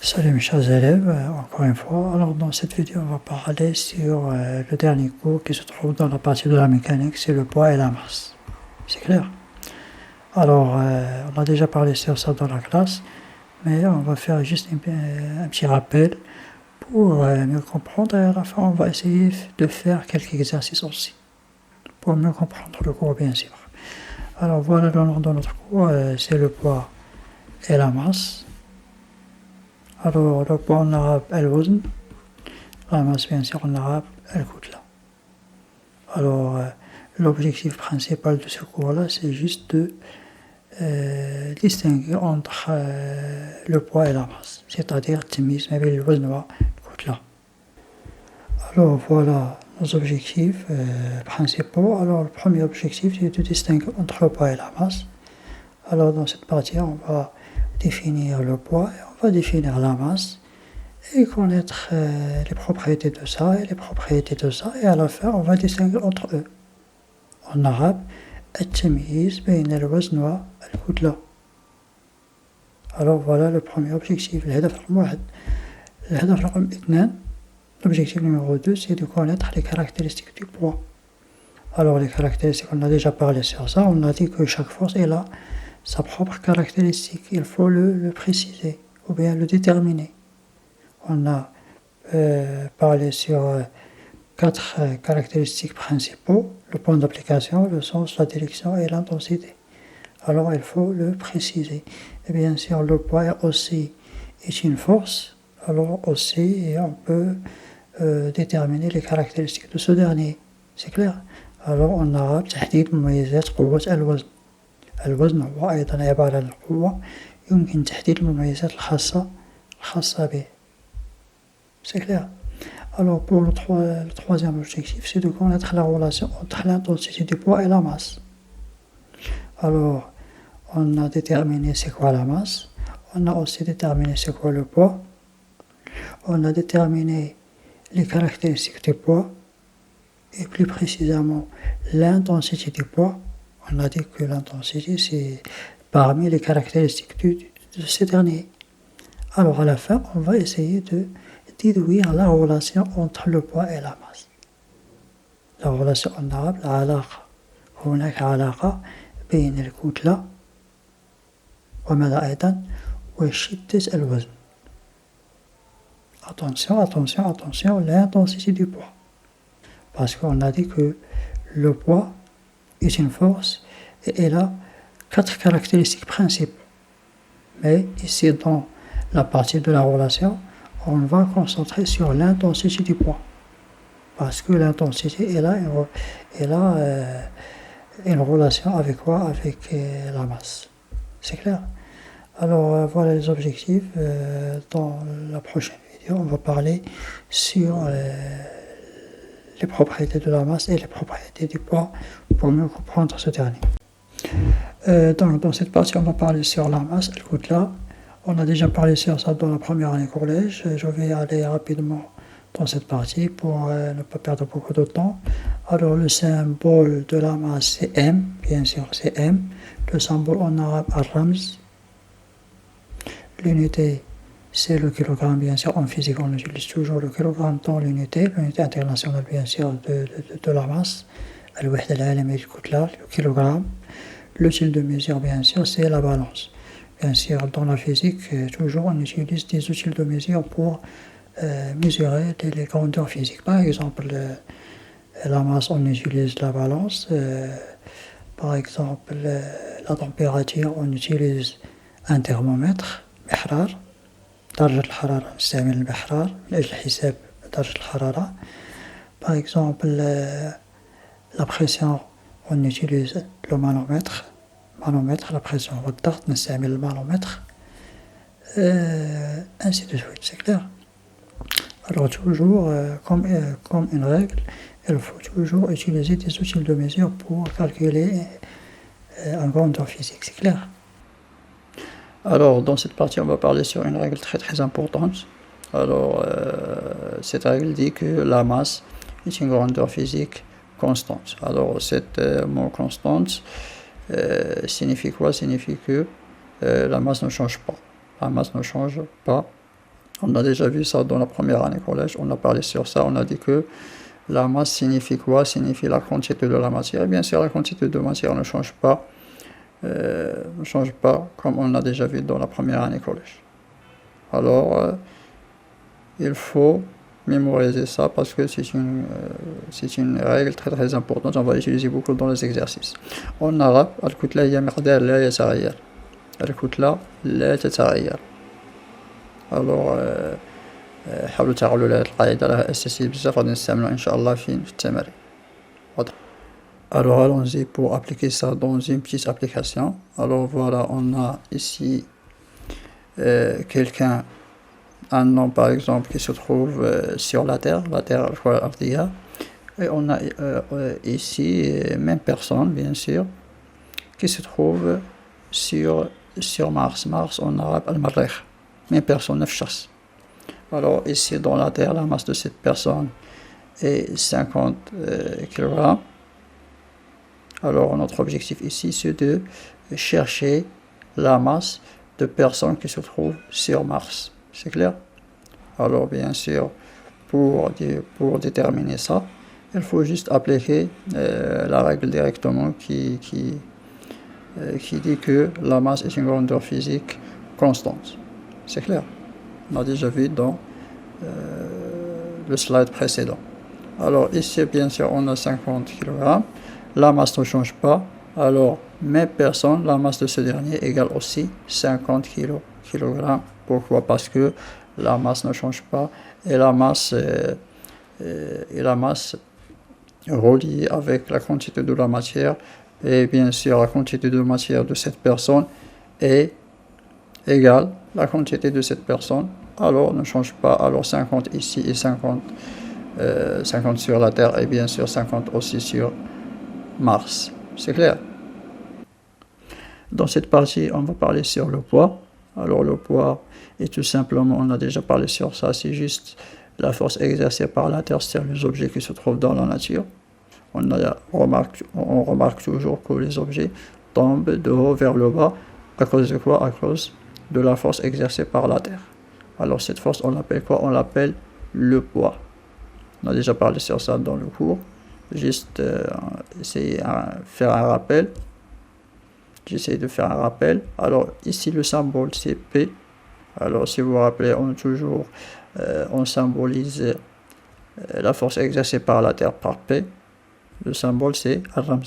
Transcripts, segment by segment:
Salut mes chers élèves, encore une fois. Alors dans cette vidéo, on va parler sur le dernier cours qui se trouve dans la partie de la mécanique, c'est le poids et la masse. C'est clair? Alors, on a déjà parlé sur ça dans la classe, mais on va faire juste un petit rappel pour mieux comprendre. Et à la fin, on va essayer de faire quelques exercices aussi, pour mieux comprendre le cours, bien sûr. Alors voilà, le nom de notre cours, c'est le poids et la masse. Alors, le poids en arabe, al-wazn. La masse, bien sûr, en arabe, al-kutla. Alors, l'objectif principal de ce cours-là, c'est juste de distinguer entre le poids et la masse, c'est-à-dire tamiz ma bayna al-wazn wa al-kutla. Alors, voilà nos objectifs principaux. Alors, le premier objectif, c'est de distinguer entre le poids et la masse. Alors, dans cette partie, on va définir le poids et on va définir la masse et connaître les propriétés de ça et les propriétés de ça, et à la fin on va distinguer entre eux. En arabe, التمييز بين الوزن والكتلة. Alors voilà le premier objectif, الهدف رقم 1. الهدف رقم 2, l'objectif numéro 2, c'est de connaître les caractéristiques du poids. Alors les caractéristiques, on a déjà parlé sur ça, on a dit que chaque force elle a sa propre caractéristique, il faut le préciser ou bien le déterminer. On a parlé sur 4 caractéristiques principaux, le point d'application, le sens, la direction et l'intensité. Alors il faut le préciser. Et bien sûr, le poids aussi est une force, alors aussi on peut déterminer les caractéristiques de ce dernier. C'est clair? Alors en arabe, تحديد مميزات قوة الوزن. الوزن هو أيضا عبارة عن القوة، يمكن تحديد المميزات الخاصة به. C'est clair. Alors pour le troisième objectif, c'est de connaître la relation entre l'intensité du poids et la masse. Alors, on a déterminé c'est quoi la masse, on a aussi déterminé c'est quoi le poids, on a déterminé les caractéristiques du poids, et plus précisément l'intensité du poids. On a dit que l'intensité c'est parmi les caractéristiques de ces derniers. Alors à la fin, on va essayer de déduire la relation entre le poids et la masse. La relation en arabe, العلاقة. هناك علاقة بين الكتلة وماذا أيضا وشدة الوزن. Attention, l'intensité du poids. Parce qu'on a dit que le poids est une force et elle a 4 caractéristiques principales. Mais ici, dans la partie de la relation, on va concentrer sur l'intensité du poids. Parce que l'intensité, elle a une relation avec quoi? Avec la masse. C'est clair? Alors, voilà les objectifs. Dans la prochaine vidéo, on va parler sur les propriétés de la masse et les propriétés du poids pour mieux comprendre ce dernier. Donc, dans cette partie, on va parler sur la masse, le kutla. On a déjà parlé sur ça dans la première année collège. Je vais aller rapidement dans cette partie pour ne pas perdre beaucoup de temps. Alors, le symbole de la masse, c'est M, bien sûr, c'est M. Le symbole en arabe, al-ramz. L'unité, c'est le kilogramme, bien sûr. En physique, on utilise toujours le kilogramme dans l'unité internationale, bien sûr, de la masse. Al-wahda al-alami al-kutla, le kilogramme. L'outil de mesure, bien sûr, c'est la balance. Bien sûr, dans la physique, toujours, on utilise des outils de mesure pour mesurer les grandeurs physiques. Par exemple, la masse, on utilise la balance. Par exemple, la température, on utilise un thermomètre, محرار. درجة الحرارة نستعمل المحرار من أجل حساب درجة الحرارة. Par exemple, la pression, on utilise le manomètre, la pression والضغط نستعمل المانومètre, ainsi de suite, c'est clair. Alors toujours, comme une règle, il faut toujours utiliser des outils de mesure pour calculer en grandeur physique, c'est clair. Alors dans cette partie, on va parler sur une règle très très importante. Alors cette règle dit que la masse est une grandeur physique constante. Alors cette mot constante signifie quoi? Signifie que la masse ne change pas. La masse ne change pas On a déjà vu ça dans la première année collège, on a parlé sur ça, on a dit que la masse signifie quoi? Signifie la quantité de la matière. Et bien sûr, la quantité de matière ne change pas comme on l'a déjà vu dans la première année collège. Alors, il faut mémoriser ça parce que c'est une règle très très importante. On va l'utiliser beaucoup dans les exercices. En arabe, الكتلة هي مقدار لا يتغير. الكتلة لا تتغير. Alors, حاولوا تعقلوا لهاد القاعدة راها أساسية بزاف غادي نستعملوها إن شاء الله في التمارين. Alors allons-y pour appliquer ça dans une petite application. Alors voilà, on a ici un homme par exemple qui se trouve sur la terre الأرضية. Et on a ici même personne bien sûr qui se trouve sur Mars. Mars en arabe المريخ. Même personne, 9 chasses. Alors ici dans la terre, la masse de cette personne est 50 kg. Alors notre objectif ici c'est de chercher la masse de personnes qui se trouvent sur Mars. C'est clair? Alors bien sûr, pour déterminer ça, il faut juste appliquer la règle directement qui dit que la masse est une grandeur physique constante. C'est clair? On a déjà vu dans le slide précédent. Alors ici bien sûr on a 50 kg. La masse ne change pas, alors même personne, la masse de ce dernier égale aussi 50 kg. Pourquoi? Parce que la masse ne change pas et la masse reliée avec la quantité de la matière, et bien sûr la quantité de matière de cette personne est égale la quantité de cette personne, alors ne change pas. Alors 50 ici et 50 sur la Terre et bien sûr 50 aussi sur Mars. C'est clair? Dans cette partie, on va parler sur le poids. Alors le poids est tout simplement, on a déjà parlé sur ça, c'est juste la force exercée par la Terre sur les objets qui se trouvent dans la nature. On remarque toujours que les objets tombent de haut vers le bas. À cause de quoi? À cause de la force exercée par la Terre. Alors cette force, on l'appelle quoi? On l'appelle le poids. On a déjà parlé sur ça dans le cours. Juste essayer de faire un rappel. J'essaie de faire un rappel. Alors ici le symbole c'est P. Alors si vous vous rappelez, on symbolise la force exercée par la Terre par P. Le symbole c'est Rams.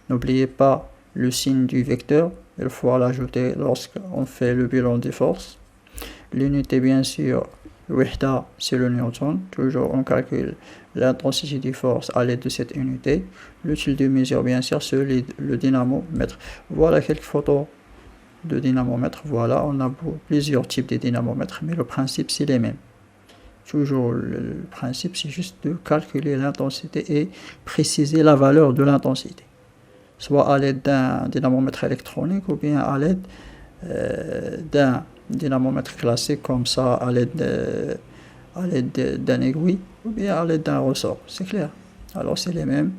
N'oubliez pas le signe du vecteur. Il faut l'ajouter lorsqu'on fait le bilan des forces. L'unité bien sûr, Wihda c'est le newton. Toujours on calcule l'intensité des forces à l'aide de cette unité. L'outil de mesure bien sûr c'est le dynamomètre. Voilà quelques photos de dynamomètre. Voilà, on a plusieurs types de dynamomètres, mais le principe c'est les mêmes. Toujours le principe c'est juste de calculer l'intensité et préciser la valeur de l'intensité, soit à l'aide d'un dynamomètre électronique ou bien à l'aide d'un dynamomètre classique comme ça, à l'aide d'un aiguille ou bien à l'aide d'un ressort. C'est clair? Alors c'est les mêmes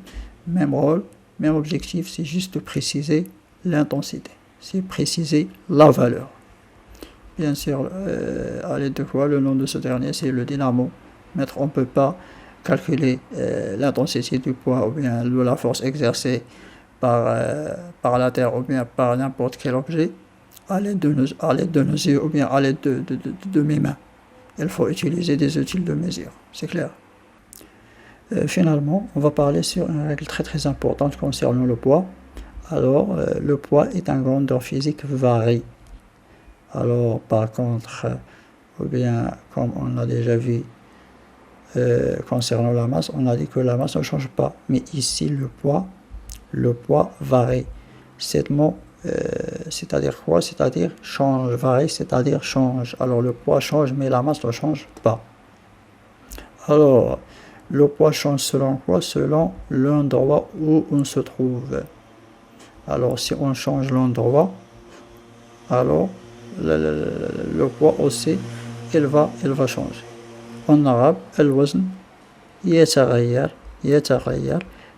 rôle, même objectif, c'est juste de préciser l'intensité, c'est préciser la valeur. Bien sûr, à l'aide de quoi? Le nom de ce dernier c'est le dynamomètre. On ne peut pas calculer l'intensité du poids ou bien de la force exercée par la Terre ou bien par n'importe quel objet à l'aide de nos yeux ou bien à l'aide de mes mains. Il faut utiliser des outils de mesure, c'est clair. Finalement, on va parler sur une règle très très importante concernant le poids. Alors, le poids est une grandeur physique variée. Alors, par contre, ou bien comme on a déjà vu concernant la masse, on a dit que la masse ne change pas. Mais ici, le poids varie. Cet mot, c'est-à-dire quoi? C'est-à-dire change, varie, c'est-à-dire change. Alors le poids change, mais la masse ne change pas. Alors, le poids change selon quoi? Selon l'endroit où on se trouve. Alors, si on change l'endroit, alors le poids aussi, il va changer. En arabe, الوزن يتغير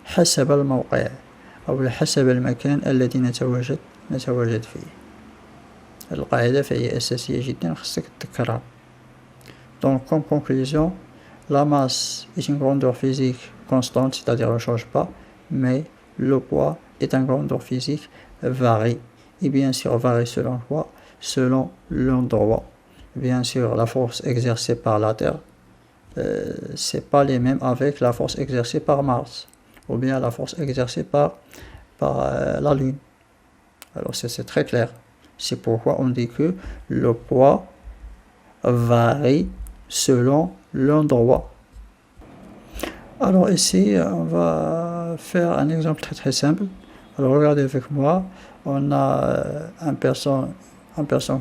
حسب الموقع أو حسب المكان الذي نتواجد فيه. القاعدة فهي أساسية جدا، خصك تذكرها. Donc, comme conclusion, la masse est une grandeur physique constante, c'est-à-dire elle ne change pas, mais le poids est une grandeur physique varie. Et bien sûr, varie selon quoi? Selon l'endroit. Bien sûr, la force exercée par la Terre, c'est pas les mêmes avec la force exercée par Mars, ou bien la force exercée par la Lune. Alors c'est très clair. C'est pourquoi on dit que le poids varie selon l'endroit. Alors ici, on va faire un exemple très très simple. Alors regardez avec moi, on a une personne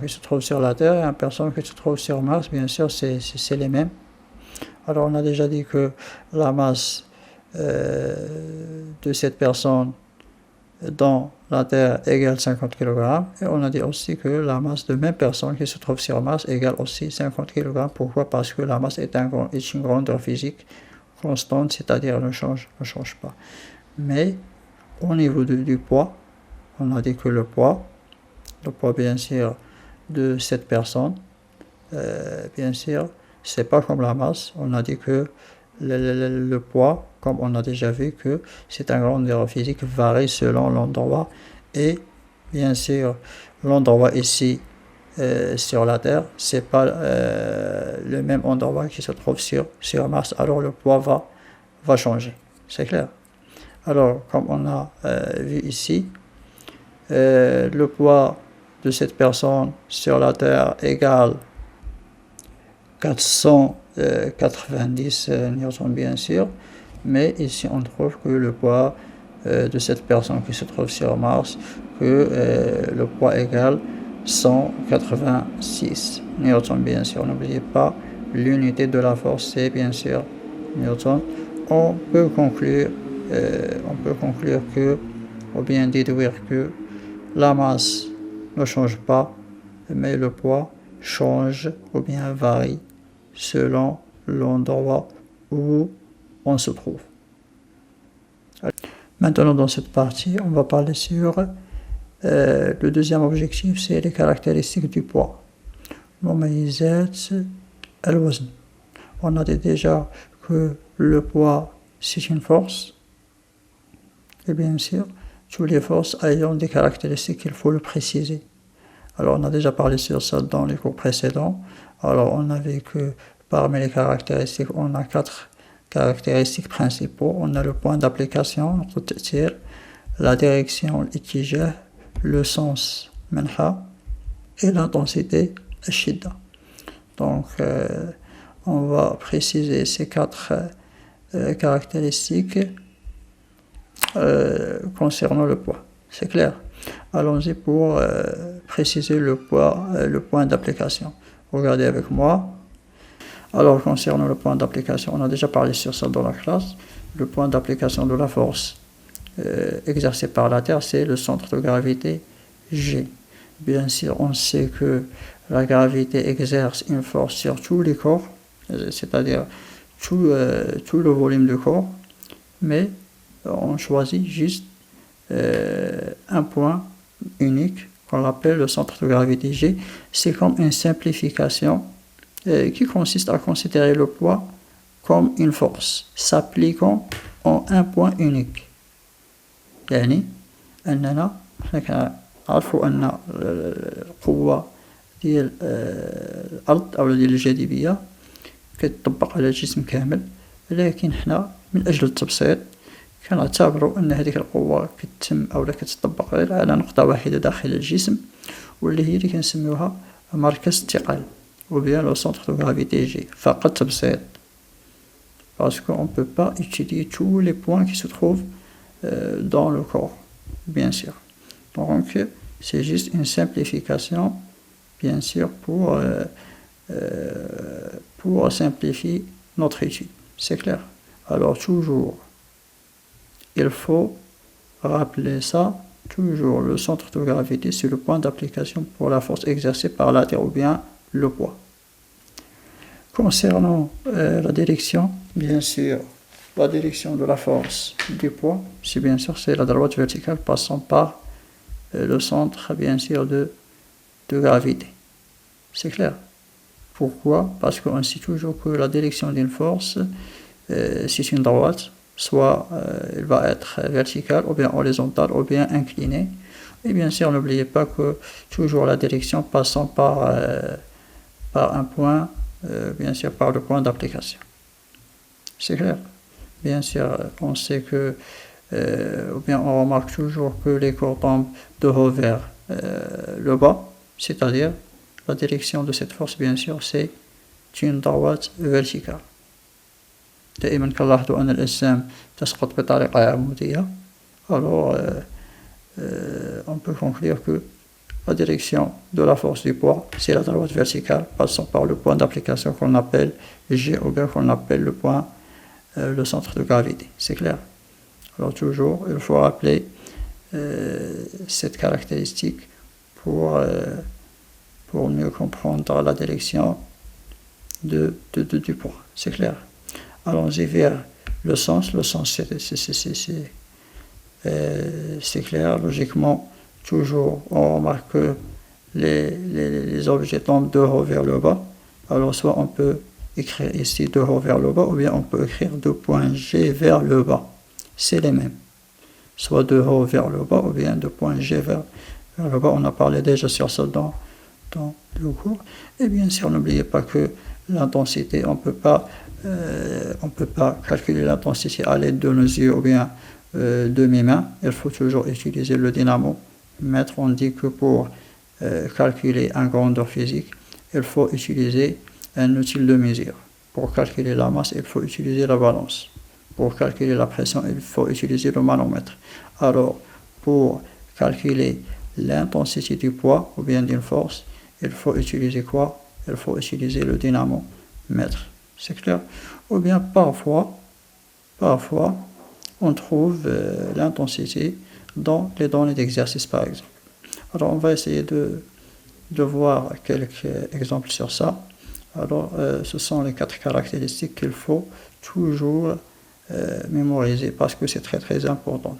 qui se trouve sur la Terre et une personne qui se trouve sur Mars. Bien sûr, c'est les mêmes. Alors on a déjà dit que la masse de cette personne dans la Terre égale 50 kg. Et on a dit aussi que la masse de même personne qui se trouve sur Mars égale aussi 50 kg. Pourquoi? Parce que la masse est une grandeur physique constante, c'est-à-dire elle ne change pas. Mais au niveau du poids, on a dit que le poids bien sûr de cette personne, bien sûr, c'est pas comme la masse. On a dit que le poids, comme on a déjà vu, que c'est une grandeur physique varie selon l'endroit. Et bien sûr, l'endroit ici sur la Terre, c'est pas le même endroit qui se trouve sur Mars. Alors le poids va changer. C'est clair. Alors, comme on a vu ici, le poids de cette personne sur la Terre égale 490 newtons, bien sûr, mais ici on trouve que le poids de cette personne qui se trouve sur Mars, que le poids égale 186 newtons, bien sûr. N'oubliez pas, l'unité de la force, c'est bien sûr newton. On peut conclure que, ou bien déduire que la masse ne change pas, mais le poids change ou bien varie selon l'endroit où on se trouve. Maintenant, dans cette partie, on va parler sur le deuxième objectif, c'est les caractéristiques du poids. مميزات الوزن. On a dit déjà que le poids, c'est une force. Et bien sûr, toutes les forces ayant des caractéristiques, il faut le préciser. Alors, on a déjà parlé sur ça dans les cours précédents. Alors, on a vu que parmi les caractéristiques, on a 4 caractéristiques principaux. On a le point d'application, la direction, l'itijah, le sens, manha, et l'intensité, shidda. Donc, on va préciser ces 4 caractéristiques concernant le poids. C'est clair? Allons-y pour préciser le point d'application. Regardez avec moi. Alors, concernant le point d'application, on a déjà parlé sur ça dans la classe. Le point d'application de la force exercée par la Terre, c'est le centre de gravité G. Bien sûr, on sait que la gravité exerce une force sur tous les corps, c'est-à-dire tout le volume du corps, mais on choisit juste un point unique qu'on appelle le centre de gravité G. C'est comme une simplification qui consiste à considérer le poids comme une force s'appliquant en un point unique. يعني أننا نعرفوا أن القوة ديال الأرض أو ديال الجاذبية كتطبق على الجسم كامل، لكن حنا من أجل التبسيط كنعتبروا أن هذه القوة كتتم أو كتطبق غير على نقطة واحدة داخل الجسم، واللي هي اللي كنسميوها مركز الثقل ou bien le centre de gravité G. فقط تبسيط. Parce qu'on ne peut pas étudier tous les points qui se trouvent dans le corps, bien sûr. Donc, c'est juste une simplification, bien sûr, pour simplifier notre étude. C'est clair? Alors, toujours, il faut rappeler ça, toujours, le centre de gravité, c'est le point d'application pour la force exercée par la Terre ou bien le poids. Concernant la direction, bien sûr, la direction de la force du poids, c'est la droite verticale passant par le centre, bien sûr, de gravité. C'est clair? Pourquoi? Parce qu'on sait toujours que la direction d'une force, c'est une droite, soit elle va être verticale, ou bien horizontale, ou bien inclinée. Et bien sûr, n'oubliez pas que toujours la direction passant par un point, bien sûr par le point d'application. C'est clair? Bien sûr, on sait que, ou bien on remarque toujours que les cours tombent de haut vers le bas, c'est-à-dire la direction de cette force, bien sûr, c'est une droite verticale. دائما كنلاحظوا أن الأجسام تسقط بطريقة عمودية. Alors, on peut conclure que la direction de la force du poids, c'est la droite verticale, passant par le point d'application qu'on appelle G, ou bien qu'on appelle le point, le centre de gravité. C'est clair? Alors toujours, il faut rappeler cette caractéristique pour mieux comprendre la direction du poids. C'est clair? Allons-y vers le sens. Le sens, c'est clair. Logiquement, toujours, on remarque que les objets tombent de haut vers le bas. Alors, soit on peut écrire ici de haut vers le bas, ou bien on peut écrire de point G vers le bas. C'est les mêmes. Soit de haut vers le bas, ou bien de point G vers le bas. On a parlé déjà sur ça dans le cours. Et bien sûr, n'oubliez pas que l'intensité, on peut pas calculer l'intensité à l'aide de nos yeux ou bien de mes mains. Il faut toujours utiliser le dynamomètre. On dit que pour calculer une grandeur physique, il faut utiliser un outil de mesure. Pour calculer la masse, il faut utiliser la balance. Pour calculer la pression, il faut utiliser le manomètre. Alors, pour calculer l'intensité du poids ou bien d'une force, il faut utiliser quoi? Il faut utiliser le dynamomètre. C'est clair? Ou bien parfois, on trouve l'intensité dans les données d'exercice, par exemple. Alors, on va essayer de voir quelques exemples sur ça. Alors, ce sont les 4 caractéristiques qu'il faut toujours mémoriser parce que c'est très très important.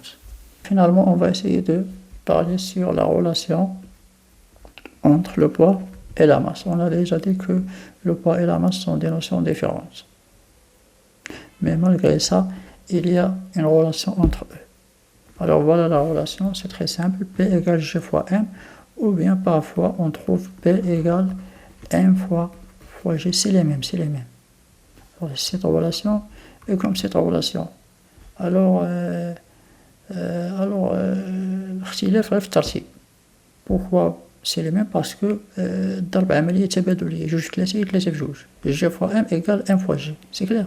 Finalement, on va essayer de parler sur la relation entre le poids et la masse. On a déjà dit que le poids et la masse sont des notions différentes. Mais malgré ça, il y a une relation entre eux. Alors voilà la relation, c'est très simple, P égale G fois M, ou bien parfois on trouve P égale M fois G, c'est les mêmes. Alors cette relation est comme cette relation. Alors, الاختلاف غير في الترتيب. Pourquoi c'est les mêmes? Parce que الضرب عملية تبادلية، 2 في 3 3 في 2. G fois M égale M fois G, c'est clair?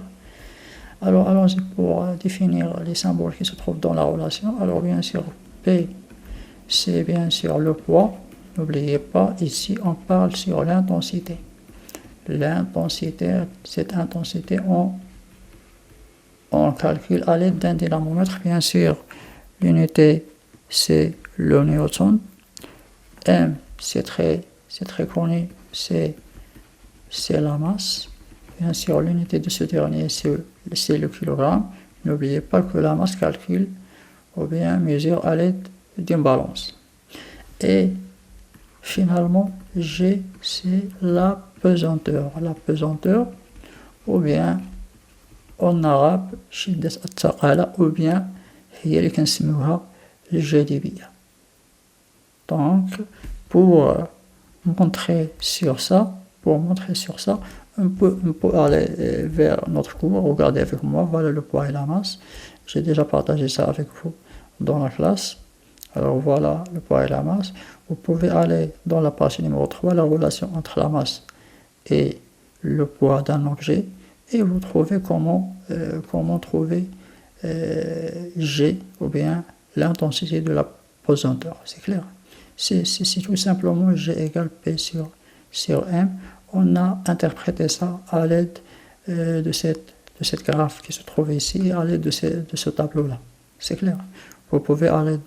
Alors allons-y pour définir les symboles qui se trouvent dans la relation. Alors bien sûr, P, c'est bien sûr le poids. N'oubliez pas, ici on parle sur l'intensité. L'intensité, cette intensité, on calcule à l'aide d'un dynamomètre. Bien sûr, l'unité c'est le newton. M, c'est très connu, c'est la masse. Bien sûr, l'unité de ce dernier, c'est le kilogramme. N'oubliez pas que la masse calcule ou bien mesure à l'aide d'une balance. Et finalement, G, c'est la pesanteur. La pesanteur, ou bien en arabe, شدة الثقالة, ou bien هي اللي كنسميوها الجاذبية. Donc, pour montrer sur ça, on peut aller vers notre cours. Regardez avec moi, voilà le poids et la masse. J'ai déjà partagé ça avec vous dans la classe. Alors voilà le poids et la masse. Vous pouvez aller dans la partie numéro 3, la relation entre la masse et le poids d'un objet, et vous trouvez comment trouver G, ou bien l'intensité de la pesanteur. C'est clair? C'est tout simplement G égale P sur M. On a interprété ça à l'aide de cette graphe qui se trouve ici, à l'aide de ce tableau-là. C'est clair? Vous pouvez aller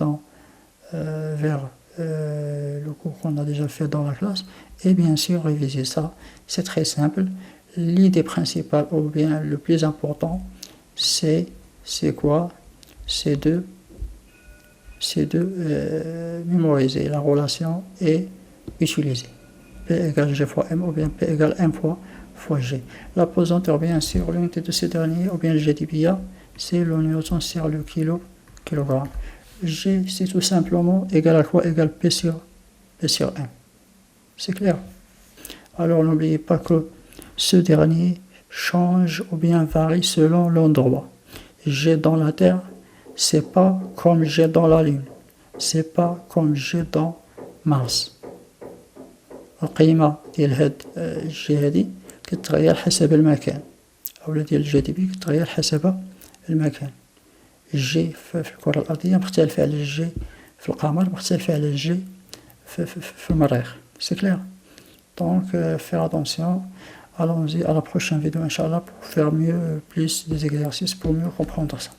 vers le cours qu'on a déjà fait dans la classe et bien sûr réviser ça. C'est très simple. L'idée principale, ou bien le plus important, c'est quoi? C'est de mémoriser la relation et utiliser. P égale G fois M, ou bien P égale M fois G. La pesanteur, bien sûr, l'unité de ces derniers, ou bien le G d'Ibia, c'est le newton sur le kilogramme. G, c'est tout simplement égal à quoi? Égal P sur M. C'est clair? Alors, n'oubliez pas que ce dernier change ou bien varie selon l'endroit. G dans la Terre, c'est pas comme G dans la Lune. C'est pas comme G dans Mars. القيمة ديال هاد الجي هادي كتغير حسب المكان، أولا ديال الجي دي بي كتغير حسب المكان. الجي في الكرة الأرضية مختلفة على الجي في القمر، مختلفة على الجي في المريخ. C'est clair? Donc, faire attention. Allons-y à la prochaine vidéo, Inch'Allah, pour faire mieux, plus des exercices pour mieux comprendre ça.